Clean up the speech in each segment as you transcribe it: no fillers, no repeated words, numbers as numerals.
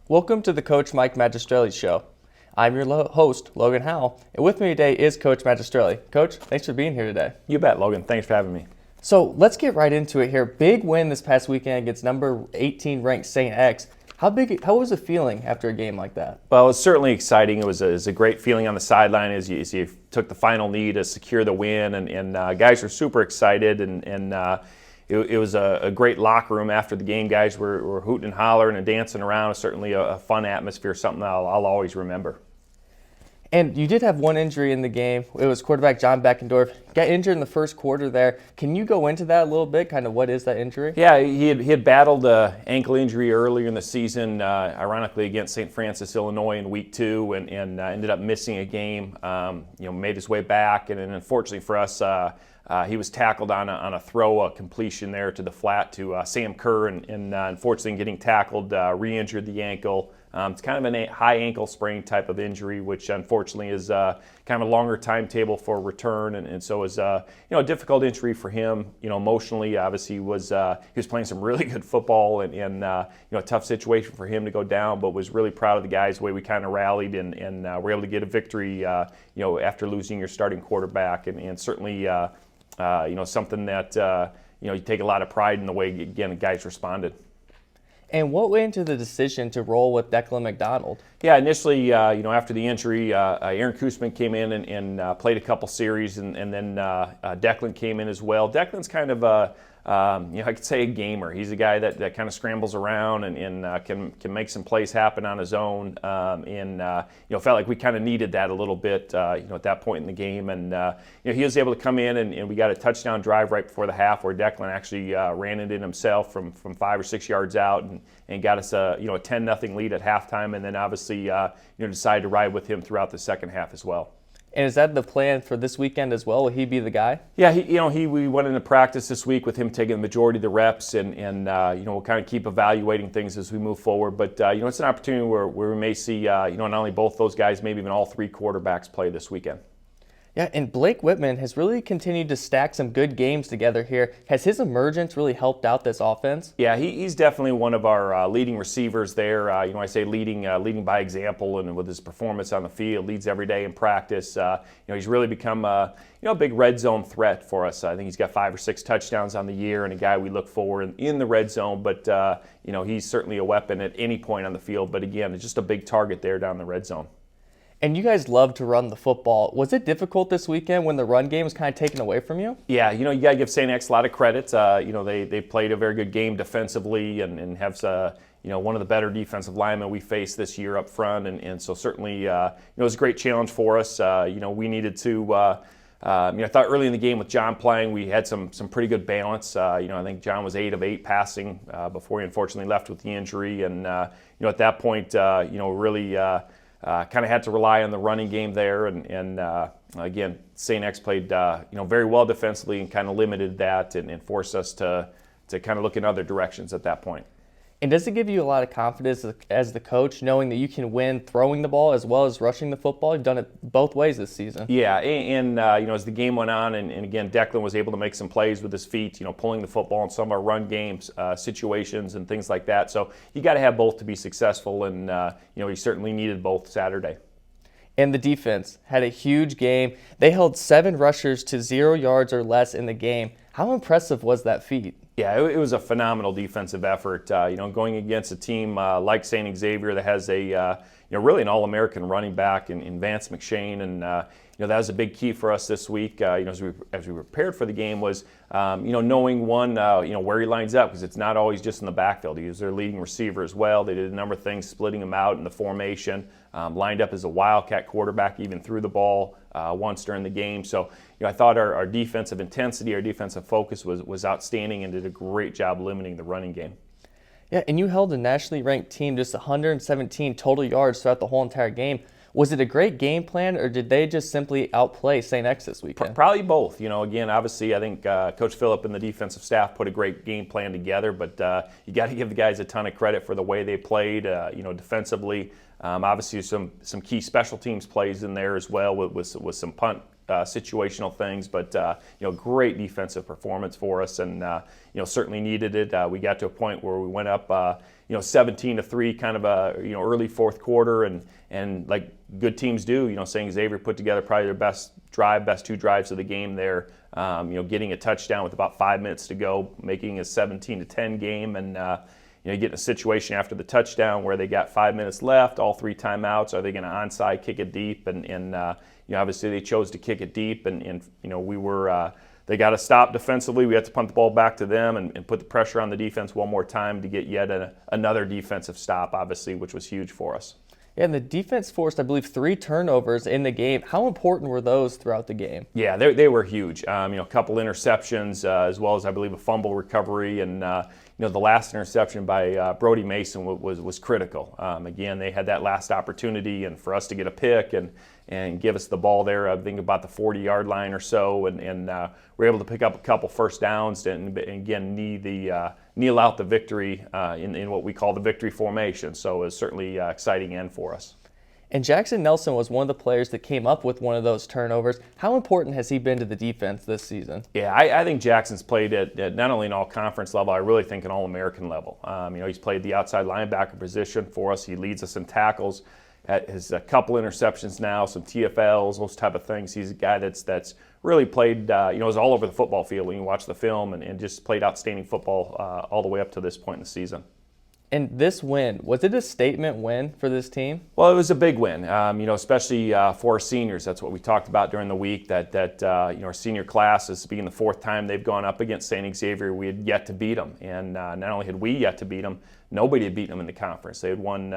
Welcome to the Coach Magistrelli Show. I'm your host, Logen Howell, and with me today is Coach Magistrelli. Coach, thanks for being here today. You bet, Logan. Thanks for having me. So let's get right into it here. Big win this past weekend against number 18 ranked St. X. How was the feeling after a game like that? Well, it was certainly exciting. It was a great feeling on the sideline as you took the final knee to secure the win, and guys were super excited, and it was a great locker room after the game. Guys were hooting and hollering and dancing around. It was certainly a fun atmosphere, something I'll always remember. And you did have one injury in the game. It was quarterback John Beckendorf. Got injured in the first quarter there. Can you go into that a little bit? Kind of what is that injury? Yeah, he had battled an ankle injury earlier in the season, ironically against St. Francis, Illinois in week 2, and ended up missing a game. Made his way back, and then unfortunately for us, he was tackled on a throw, a completion there to the flat to Sam Kerr, and unfortunately getting tackled, re-injured the ankle. It's kind of a high ankle sprain type of injury, which unfortunately is kind of a longer timetable for return, and so is a difficult injury for him. Emotionally, obviously he was playing some really good football, and a tough situation for him to go down, but was really proud of the guys, the way we kind of rallied and were able to get a victory. After losing your starting quarterback, and certainly something that you take a lot of pride in the way again the guys responded. And what went into the decision to roll with Declan McDonald? Yeah, initially, after the injury, Aaron Koosman came in and played a couple series, and then Declan came in as well. Declan's kind of I could say a gamer. He's a guy that kind of scrambles around and can make some plays happen on his own. Felt like we kind of needed that a little bit, at that point in the game. And he was able to come in and we got a touchdown drive right before the half where Declan actually ran it in himself from 5 or 6 yards out and got us a 10-0 lead at halftime. And then obviously decided to ride with him throughout the second half as well. And is that the plan for this weekend as well? Will he be the guy? Yeah, we went into practice this week with him taking the majority of the reps, and we'll kind of keep evaluating things as we move forward. But it's an opportunity where we may see not only both those guys, maybe even all three quarterbacks play this weekend. Yeah, and Blake Whitman has really continued to stack some good games together here. Has his emergence really helped out this offense? Yeah, he's definitely one of our leading receivers there. I say leading by example, and with his performance on the field, leads every day in practice. He's really become a big red zone threat for us. I think he's got 5 or 6 touchdowns on the year, and a guy we look for in the red zone. But he's certainly a weapon at any point on the field. But again, it's just a big target there down the red zone. And you guys love to run the football. Was it difficult this weekend when the run game was kind of taken away from you? Yeah, you got to give St. X a lot of credit. They played a very good game defensively and have one of the better defensive linemen we faced this year up front. And so certainly it was a great challenge for us. We needed to I thought early in the game with John playing, we had some pretty good balance. I think John was 8 of 8 passing before he unfortunately left with the injury. And at that point, really kind of had to rely on the running game there, and again, St. X played very well defensively and kind of limited that and forced us to kind of look in other directions at that point. And does it give you a lot of confidence as the coach, knowing that you can win throwing the ball as well as rushing the football? You've done it both ways this season. Yeah, and as the game went on, and again, Declan was able to make some plays with his feet, pulling the football in some of our run games situations and things like that. So you got to have both to be successful, and he certainly needed both Saturday. And the defense had a huge game. They held 7 rushers to 0 yards or less in the game. How impressive was that feat? Yeah, it was a phenomenal defensive effort. Going against a team like St. Xavier that has a really an All-American running back in Vance McShane, and that was a big key for us this week. As we prepared for the game was knowing where he lines up, because it's not always just in the backfield. He was their leading receiver as well. They did a number of things, splitting him out in the formation, lined up as a wildcat quarterback, even threw the ball once during the game. So I thought our defensive intensity, our defensive focus was outstanding, and did a great job limiting the running game. Yeah, and you held a nationally ranked team just 117 total yards throughout the whole entire game. Was it a great game plan, or did they just simply outplay St. X this weekend? Probably both. Again, obviously, I think Coach Phillip and the defensive staff put a great game plan together, but you got to give the guys a ton of credit for the way they played, defensively. Obviously, some key special teams plays in there as well with some punt situational things, but great defensive performance for us, and certainly needed it. We got to a point where we went up 17-3, kind of a early fourth quarter, and like good teams do, St. Xavier put together probably their best two drives of the game there. Getting a touchdown with about 5 minutes to go, making a 17-10 game, and you get in a situation after the touchdown where they got 5 minutes left, all 3 timeouts. Are they going to onside kick it deep? And obviously they chose to kick it deep, and we were. They got to stop defensively. We had to punt the ball back to them and put the pressure on the defense one more time to get yet another defensive stop, obviously, which was huge for us. Yeah, and the defense forced, I believe, 3 turnovers in the game. How important were those throughout the game? Yeah, they were huge. A couple interceptions, as well as, I believe, a fumble recovery, and the last interception by Brody Mason was critical. Again, they had that last opportunity, and for us to get a pick and give us the ball there, I think about the 40-yard line or so, and we're able to pick up a couple first downs and again kneel out the victory in what we call the victory formation. So it was certainly exciting end for us. And Jackson Nelson was one of the players that came up with one of those turnovers. How important has he been to the defense this season? Yeah, I think Jackson's played at not only an all-conference level, I really think an all-American level. He's played the outside linebacker position for us. He leads us in tackles. Has a couple interceptions now, some TFLs, those type of things. He's a guy that's really played, is all over the football field when you watch the film, and just played outstanding football all the way up to this point in the season. And this win, was it a statement win for this team? Well, it was a big win, especially for our seniors. That's what we talked about during the week, that our senior class is being the 4th time they've gone up against St. Xavier. We had yet to beat them, and not only had we yet to beat them, nobody had beaten them in the conference. They had won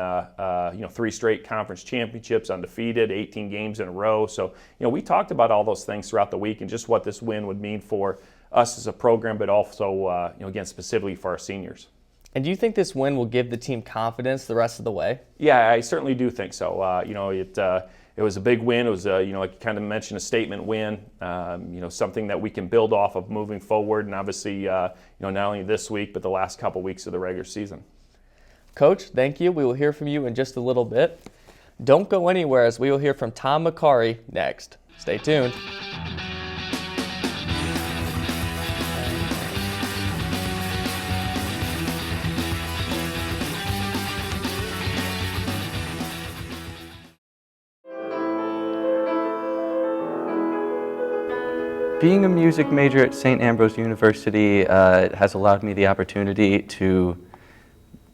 3 straight conference championships, undefeated, 18 games in a row. So we talked about all those things throughout the week and just what this win would mean for us as a program, but also again specifically for our seniors. And do you think this win will give the team confidence the rest of the way? Yeah, I certainly do think so. It was a big win. It was, like you kind of mentioned, a statement win. Something that we can build off of moving forward, and obviously, not only this week but the last couple weeks of the regular season. Coach, thank you. We will hear from you in just a little bit. Don't go anywhere, as we will hear from Tom Macari next. Stay tuned. Being a music major at St. Ambrose University has allowed me the opportunity to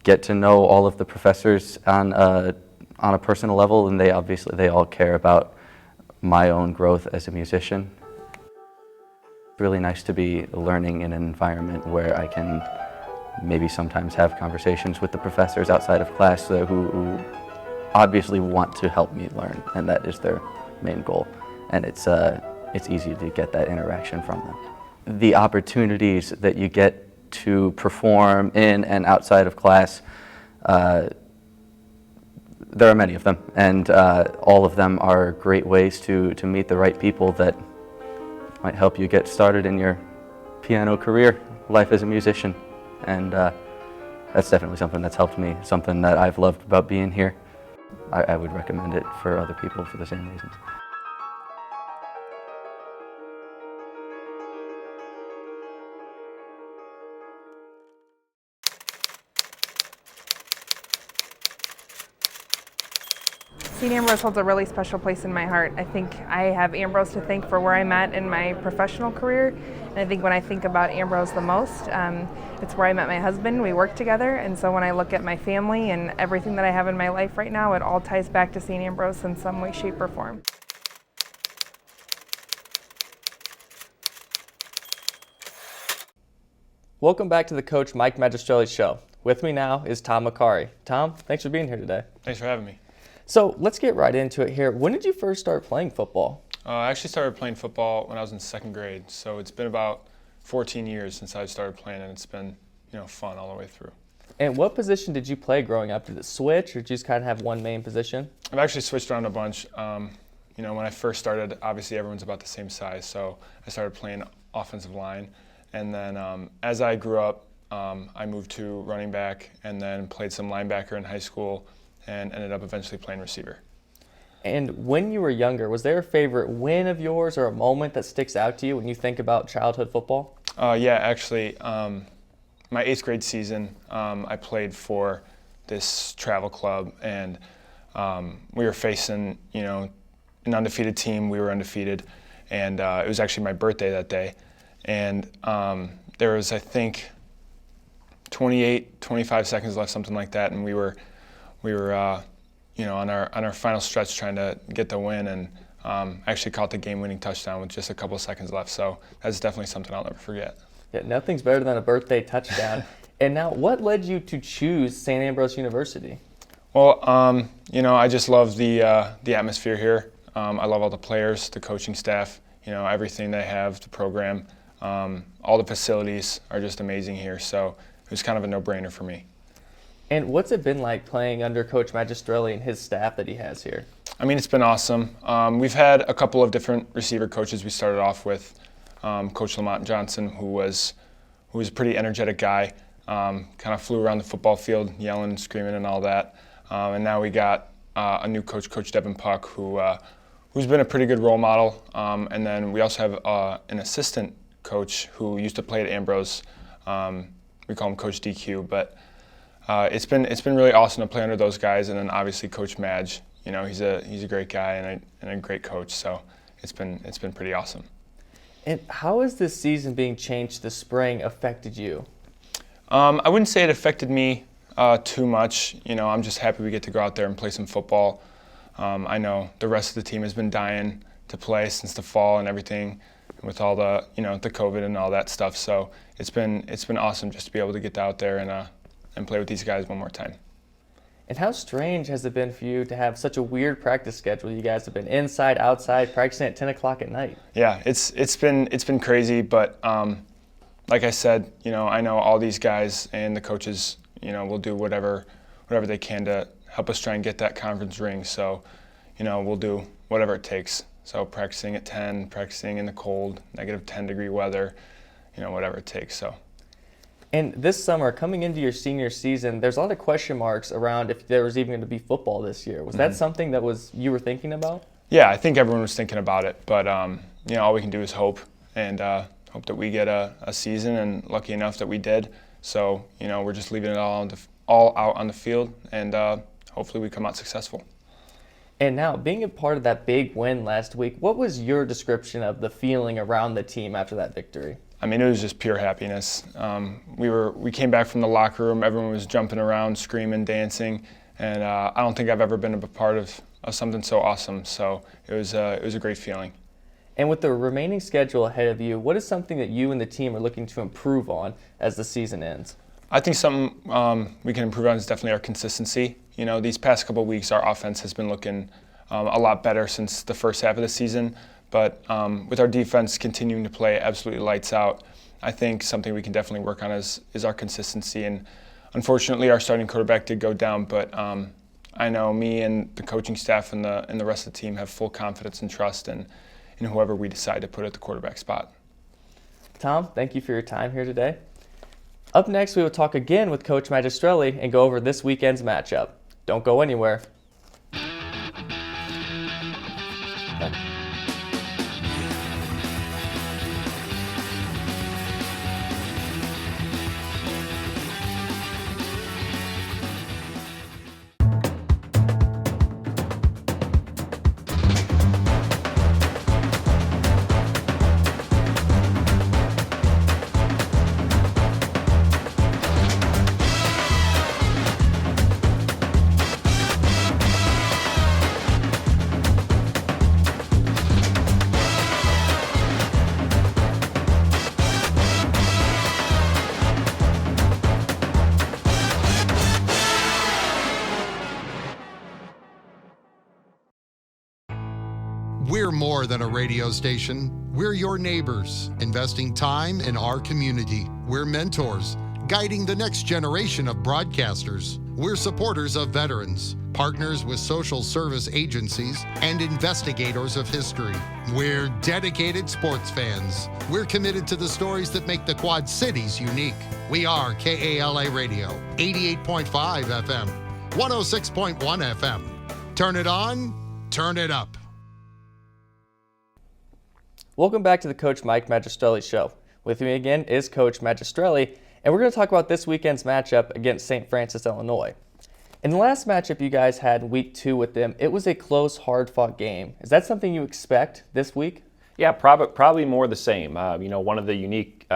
get to know all of the professors on a personal level, and they all care about my own growth as a musician. It's really nice to be learning in an environment where I can maybe sometimes have conversations with the professors outside of class who obviously want to help me learn, and that is their main goal. And it's easy to get that interaction from them. The opportunities that you get to perform in and outside of class, there are many of them, and all of them are great ways to meet the right people that might help you get started in your piano career, life as a musician. And that's definitely something that's helped me, something that I've loved about being here. I would recommend it for other people for the same reasons. St. Ambrose holds a really special place in my heart. I think I have Ambrose to thank for where I'm at in my professional career. And I think when I think about Ambrose the most, it's where I met my husband. We work together, and so when I look at my family and everything that I have in my life right now, it all ties back to St. Ambrose in some way, shape, or form. Welcome back to the Coach Magistrelli Show. With me now is Tom Macari. Tom, thanks for being here today. Thanks for having me. So let's get right into it here. When did you first start playing football? I actually started playing football when I was in 2nd grade, so it's been about 14 years since I started playing, and it's been fun all the way through. And what position did you play growing up? Did it switch, or did you just kind of have one main position? I've actually switched around a bunch. When I first started, obviously everyone's about the same size, so I started playing offensive line, and then as I grew up, I moved to running back, and then played some linebacker in high school, and ended up eventually playing receiver. And when you were younger, was there a favorite win of yours or a moment that sticks out to you when you think about childhood football? Yeah, actually, my 8th grade season, I played for this travel club, and we were facing, an undefeated team. We were undefeated, and it was actually my birthday that day. And there was, I think, 25 seconds left, something like that, and we were on our final stretch trying to get the win, and actually caught the game-winning touchdown with just a couple of seconds left. So that's definitely something I'll never forget. Yeah, nothing's better than a birthday touchdown. And now, what led you to choose St. Ambrose University? Well, I just love the atmosphere here. I love all the players, the coaching staff, everything they have, the program. All the facilities are just amazing here. So it was kind of a no-brainer for me. And what's it been like playing under Coach Magistrelli and his staff that he has here? I mean, it's been awesome. We've had a couple of different receiver coaches. We started off with Coach Lamont Johnson, who was a pretty energetic guy. Kind of flew around the football field, yelling and screaming and all that. And now we got a new coach, Coach Devin Puck, who's been a pretty good role model. And then we also have an assistant coach who used to play at Ambrose. We call him Coach DQ, but it's been really awesome to play under those guys. And then obviously Coach Madge, he's a great guy and a great coach. So it's been pretty awesome. And how has this season being changed this spring affected you? I wouldn't say it affected me too much. I'm just happy we get to go out there and play some football. I know the rest of the team has been dying to play since the fall and everything, with all the the COVID and all that stuff. So it's been awesome just to be able to get out there and play with these guys one more time. And how strange has it been for you to have such a weird practice schedule? You guys have been inside, outside, practicing at 10 o'clock at night. Yeah, it's been crazy, but like I said, I know all these guys and the coaches, will do whatever they can to help us try and get that conference ring. So, we'll do whatever it takes. So practicing at 10, practicing in the cold, negative 10-degree weather, whatever it takes. So. And this summer, coming into your senior season, there's a lot of question marks around if there was even going to be football this year. Was that something that you were thinking about? Yeah, I think everyone was thinking about it, but all we can do is hope and hope that we get a season, and lucky enough that we did. So we're just leaving it all out on the field, and hopefully we come out successful. And now, being a part of that big win last week, what was your description of the feeling around the team after that victory? I mean, it was just pure happiness. We came back from the locker room. Everyone was jumping around, screaming, dancing, and I don't think I've ever been a part of something so awesome. So it was a great feeling. And with the remaining schedule ahead of you, what is something that you and the team are looking to improve on as the season ends? I think something we can improve on is definitely our consistency. These past couple of weeks, our offense has been looking a lot better since the first half of the season. But with our defense continuing to play absolutely lights out, I think something we can definitely work on is our consistency. And unfortunately, our starting quarterback did go down, but I know me and the coaching staff and the rest of the team have full confidence and trust in whoever we decide to put at the quarterback spot. Tom, thank you for your time here today. Up next, we will talk again with Coach Magistrelli and go over this weekend's matchup. Don't go anywhere. We're more than a radio station. We're your neighbors, investing time in our community. We're mentors, guiding the next generation of broadcasters. We're supporters of veterans, partners with social service agencies, and investigators of history. We're dedicated sports fans. We're committed to the stories that make the Quad Cities unique. We are KALA Radio, 88.5 FM, 106.1 FM. Turn it on, turn it up. Welcome back to the Coach Mike Magistrelli Show. With me again is Coach Magistrelli, and we're going to talk about this weekend's matchup against St. Francis, Illinois. In the last matchup you guys had in week 2 with them, it was a close, hard-fought game. Is that something you expect this week? Yeah, probably more the same. One of the unique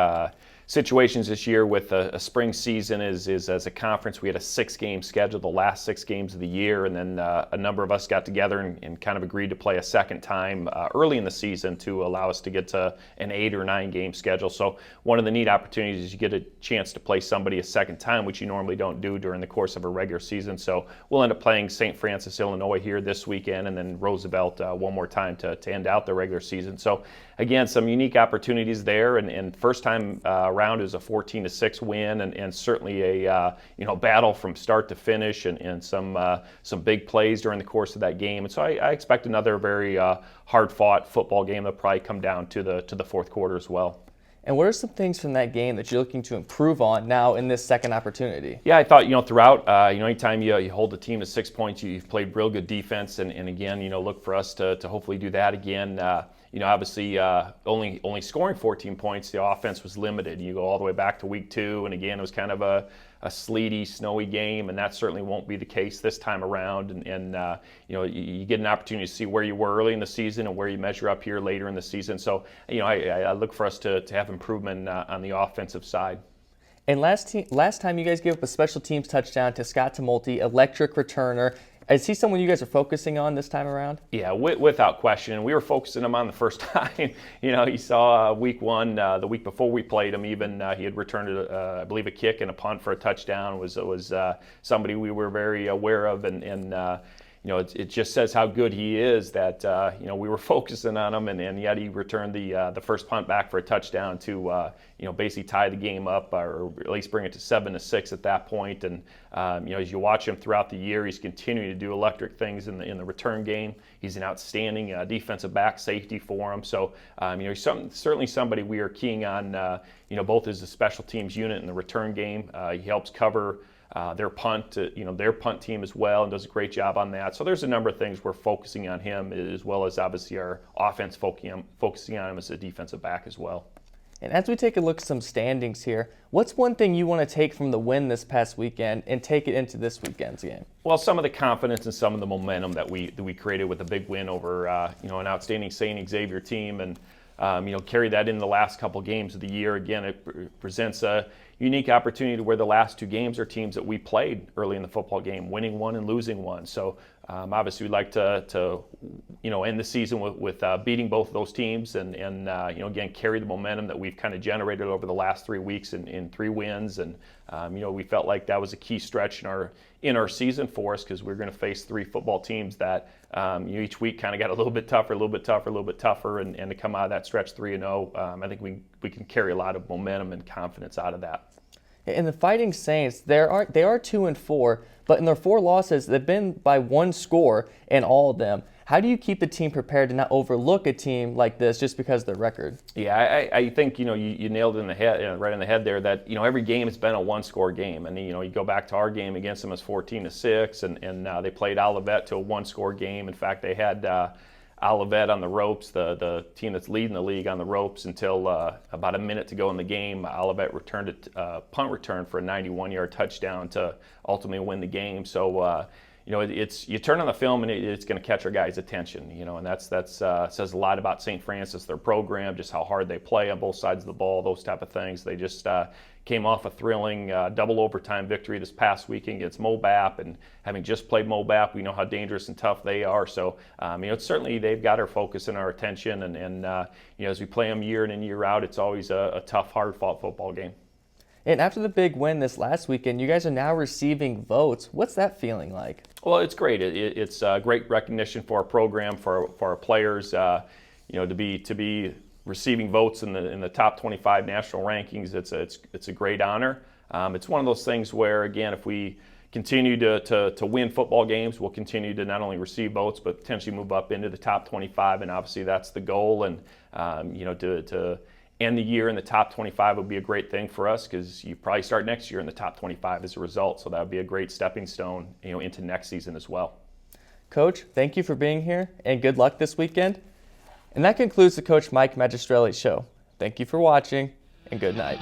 situations this year with a spring season is as a conference we had a 6-game schedule, the last 6 games of the year, and then a number of us got together and kind of agreed to play a second time early in the season to allow us to get to an 8 or 9 game schedule. So one of the neat opportunities is you get a chance to play somebody a second time, which you normally don't do during the course of a regular season. So we'll end up playing St. Francis, Illinois here this weekend, and then Roosevelt one more time to end out the regular season. So again, some unique opportunities there, and first time around is a 14-6 win, and certainly a battle from start to finish, and some big plays during the course of that game. And so I expect another very hard-fought football game that'll probably come down to the fourth quarter as well. And what are some things from that game that you're looking to improve on now in this second opportunity? Yeah, I thought, throughout, anytime you hold the team to 6 points, you've played real good defense, and again, look for us to hopefully do that again. Obviously, only scoring 14 points, the offense was limited. You go all the way back to week 2, and again, it was kind of a sleety, snowy game, and that certainly won't be the case this time around. And you get an opportunity to see where you were early in the season and where you measure up here later in the season. So, I look for us to have improvement on the offensive side. And last time you guys gave up a special teams touchdown to Scott Tumulty, electric returner. Is he someone you guys are focusing on this time around? Yeah, without question. We were focusing him on the first time. You saw week 1, the week before we played him even, he had returned, I believe, a kick and a punt for a touchdown. It was somebody we were very aware of, and it just says how good he is that, we were focusing on him, and yet he returned the first punt back for a touchdown to, basically tie the game up, or at least bring it to 7-6 at that point. And, as you watch him throughout the year, he's continuing to do electric things in the return game. He's an outstanding defensive back safety for him. So, he's certainly somebody we are keying on, both as a special teams unit in the return game. He helps cover their punt team as well, and does a great job on that. So there's a number of things we're focusing on him, as well as obviously our offense focusing on him as a defensive back as well. And as we take a look at some standings here, what's one thing you want to take from the win this past weekend and take it into this weekend's game? Well, some of the confidence and some of the momentum that we created with a big win over an outstanding St. Xavier team, and carry that in the last couple games of the year. Again, it presents a unique opportunity to where the last 2 games are teams that we played early in the football game, winning one and losing one. So obviously we'd like to end the season with beating both of those teams, and again, carry the momentum that we've kind of generated over the last 3 weeks in 3 wins. And we felt like that was a key stretch in our season for us, because we're going to face 3 football teams that each week kind of got a little bit tougher, and to come out of that stretch 3-0, I think we can carry a lot of momentum and confidence out of that. In the Fighting Saints, they are 2-4, but in their 4 losses, they've been by 1 score in all of them. How do you keep the team prepared to not overlook a team like this just because of their record? Yeah, I think you nailed it in the head, right in the head there. That every game has been a 1-score game, and you go back to our game against them as 14-6, and they played Olivet to a 1-score game. In fact, they had Olivet on the ropes, the team that's leading the league, on the ropes until about a minute to go in the game. Olivet returned a punt return for a 91-yard touchdown to ultimately win the game. So you turn on the film and it's going to catch our guys' attention. And that's says a lot about St. Francis, their program, just how hard they play on both sides of the ball, those type of things. They just came off a thrilling double overtime victory this past weekend against Mobap, and having just played Mobap, we know how dangerous and tough they are. So certainly they've got our focus and our attention, and as we play them year in and year out, it's always a tough, hard-fought football game. And after the big win this last weekend, you guys are now receiving votes. What's that feeling like? Well, it's great. It's great recognition for our program, for our players. To be receiving votes in the top 25 national rankings, it's a great honor. It's one of those things where, again, if we continue to win football games, we'll continue to not only receive votes but potentially move up into the top 25, and obviously that's the goal. And to end the year in the top 25 would be a great thing for us, because you probably start next year in the top 25 as a result. So that would be a great stepping stone, into next season as well. Coach, thank you for being here, and good luck this weekend. And that concludes the Coach Mike Magistrelli Show. Thank you for watching, and good night.